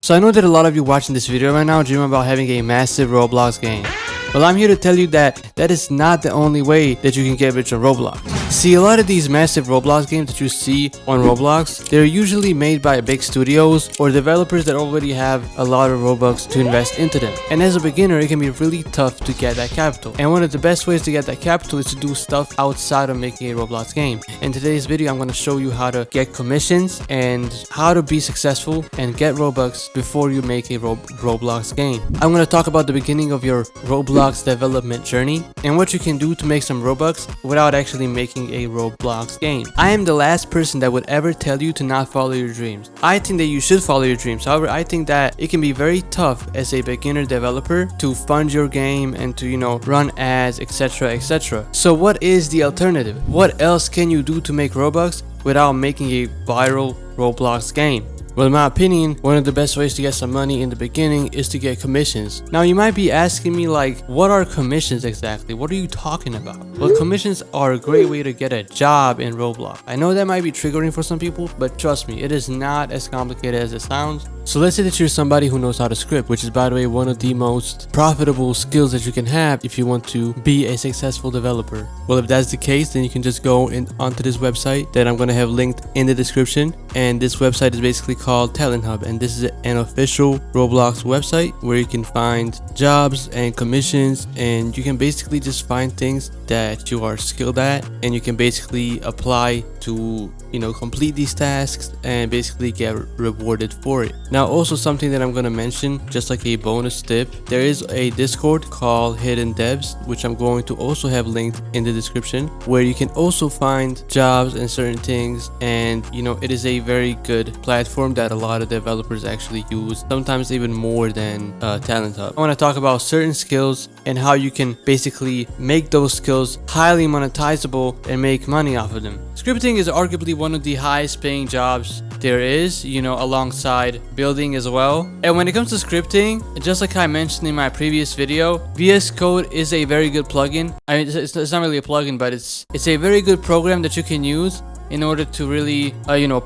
So I know that a lot of you watching this video right now dream about having a massive Roblox game. Well, I'm here to tell you that that is not the only way that you can get rich on Roblox. See, a lot of these massive Roblox games that you see on Roblox, they're usually made by big studios or developers that already have a lot of Robux to invest into them. And as a beginner, it can be really tough to get that capital. And one of the best ways to get that capital is to do stuff outside of making a Roblox game. In today's video, I'm going to show you how to get commissions and how to be successful and get Robux before you make a Roblox game. I'm going to talk about the beginning of your Roblox development journey and what you can do to make some Robux without actually making a Roblox game. I am the last person that would ever tell you to not follow your dreams. I think that you should follow your dreams. However, I think that it can be very tough as a beginner developer to fund your game and to, run ads, etc. So what is the alternative? What else can you do to make Robux without making a viral Roblox game? Well, in my opinion, one of the best ways to get some money in the beginning is to get commissions. Now, you might be asking me like, what are commissions exactly? What are you talking about? Well, commissions are a great way to get a job in Roblox. I know that might be triggering for some people, but trust me, it is not as complicated as it sounds. So let's say that you're somebody who knows how to script, which is, by the way, one of the most profitable skills that you can have if you want to be a successful developer. Well, if that's the case, then you can just go onto this website that I'm going to have linked in the description. And this website is basically called Talent Hub, and this is an official Roblox website where you can find jobs and commissions, and you can basically just find things that you are skilled at, and you can basically apply to complete these tasks and basically get rewarded for it. Now, also something that I'm going to mention, just like a bonus tip, there is a Discord called HiddenDevs, which I'm going to also have linked in the description, where you can also find jobs and certain things. And it is a very good platform that a lot of developers actually use, sometimes even more than Talent Hub. I want to talk about certain skills and how you can basically make those skills highly monetizable and make money off of them. Scripting is arguably one of the highest paying jobs there is, alongside building as well. And when it comes to scripting, just like I mentioned in my previous video, VS Code is a very good plugin. I mean, it's not really a plugin, but it's a very good program that you can use in order to really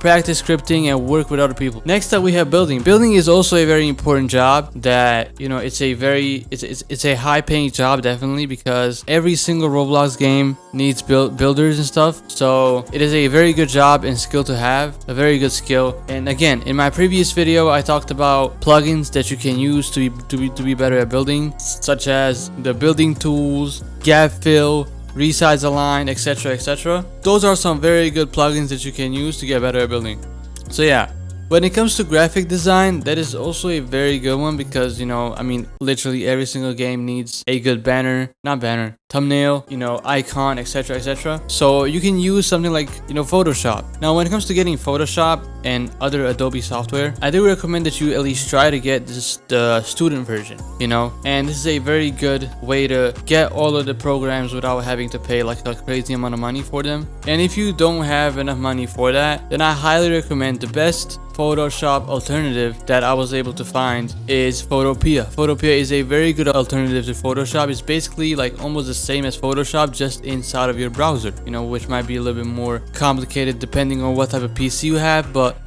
practice scripting and work with other people. Next up, we have building. Building is also a very important job that it's a high paying job, definitely, because every single Roblox game needs builders and stuff. So it is a very good job and skill to have, a very good skill. And again, in my previous video, I talked about plugins that you can use to be better at building, such as the building tools, gap fill, resize align, etc. Those are some very good plugins that you can use to get better at building. So yeah, when it comes to graphic design, that is also a very good one because literally every single game needs a good thumbnail, icon, etc. So you can use something like Photoshop. Now, when it comes to getting Photoshop and other Adobe software, I do recommend that you at least try to get the student version, and this is a very good way to get all of the programs without having to pay like a crazy amount of money for them. And if you don't have enough money for that, then I highly recommend the best Photoshop alternative that I was able to find is Photopea. Photopea is a very good alternative to Photoshop. It's basically like almost the same as Photoshop, just inside of your browser, which might be a little bit more complicated depending on what type of PC you have. But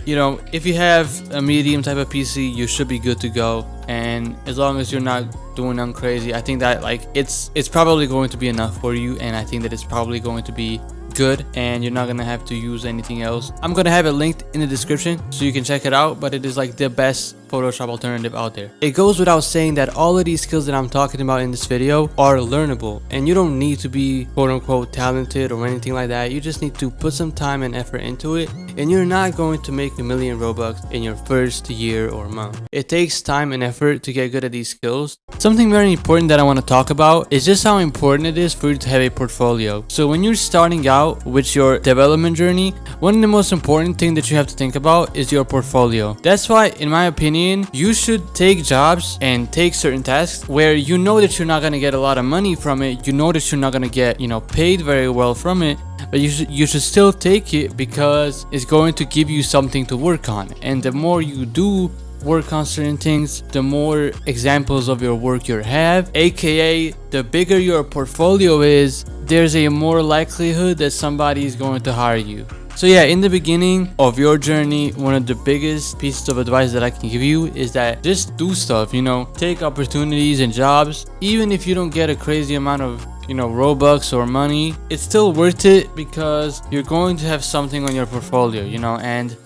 if you have a medium type of PC, you should be good to go. And as long as you're not doing nothing crazy, I think that it's probably going to be enough for you. And I think that it's probably going to be good and you're not gonna have to use anything else. I'm gonna have it linked in the description so you can check it out, but it is like the best Photoshop alternative out there. It goes without saying that all of these skills that I'm talking about in this video are learnable, and you don't need to be quote-unquote talented or anything like that. You just need to put some time and effort into it, and you're not going to make 1 million Robux in your first year or month. It takes time and effort to get good at these skills. Something very important that I want to talk about is just how important it is for you to have a portfolio. So when you're starting out with your development journey, one of the most important things that you have to think about is your portfolio. That's why, in my opinion, you should take jobs and take certain tasks where you know that you're not going to get a lot of money from it. You know that you're not going to get, paid very well from it, but you should still take it because it's going to give you something to work on. And the more you do work on certain things, the more examples of your work you have, aka the bigger your portfolio is, there's a more likelihood that somebody is going to hire you. So yeah, in the beginning of your journey, one of the biggest pieces of advice that I can give you is that just do stuff, you know, take opportunities and jobs. Even if you don't get a crazy amount of, you know, Robux or money, it's still worth it because you're going to have something on your portfolio, you know. And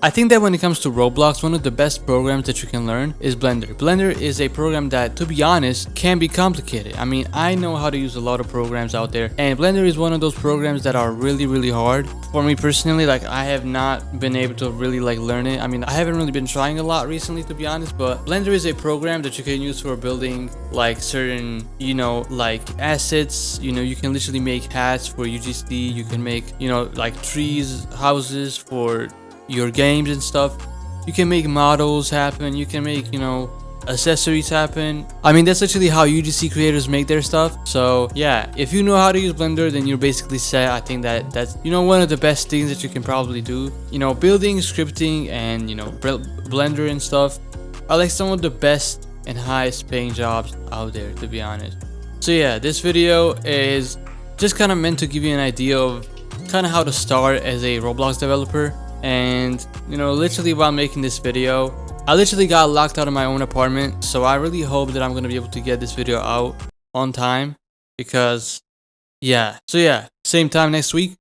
I think that when it comes to Roblox, one of the best programs that you can learn is Blender. Blender is a program that, to be honest, can be complicated. I mean, I know how to use a lot of programs out there, and Blender is one of those programs that are really hard. For me personally, like, I have not been able to really like learn it. I mean, I haven't really been trying a lot recently, to be honest, but Blender is a program that you can use for building like certain, you know, like assets. You know, you can literally make hats for UGC, you can make, you know, like trees, houses for your games and stuff. You can make models happen, you can make, you know, accessories happen. I mean, that's actually how UGC creators make their stuff. So yeah, if you know how to use Blender, then you're basically set. I think that's, you know, one of the best things that you can probably do. You know, building, scripting, and, you know, Blender and stuff are like some of the best and highest paying jobs out there, to be honest. So yeah, this video is just kind of meant to give you an idea of kind of how to start as a Roblox developer. And, you know, literally while making this video, I literally got locked out of my own apartment. So I really hope that I'm going to be able to get this video out on time, because yeah. So yeah, same time next week.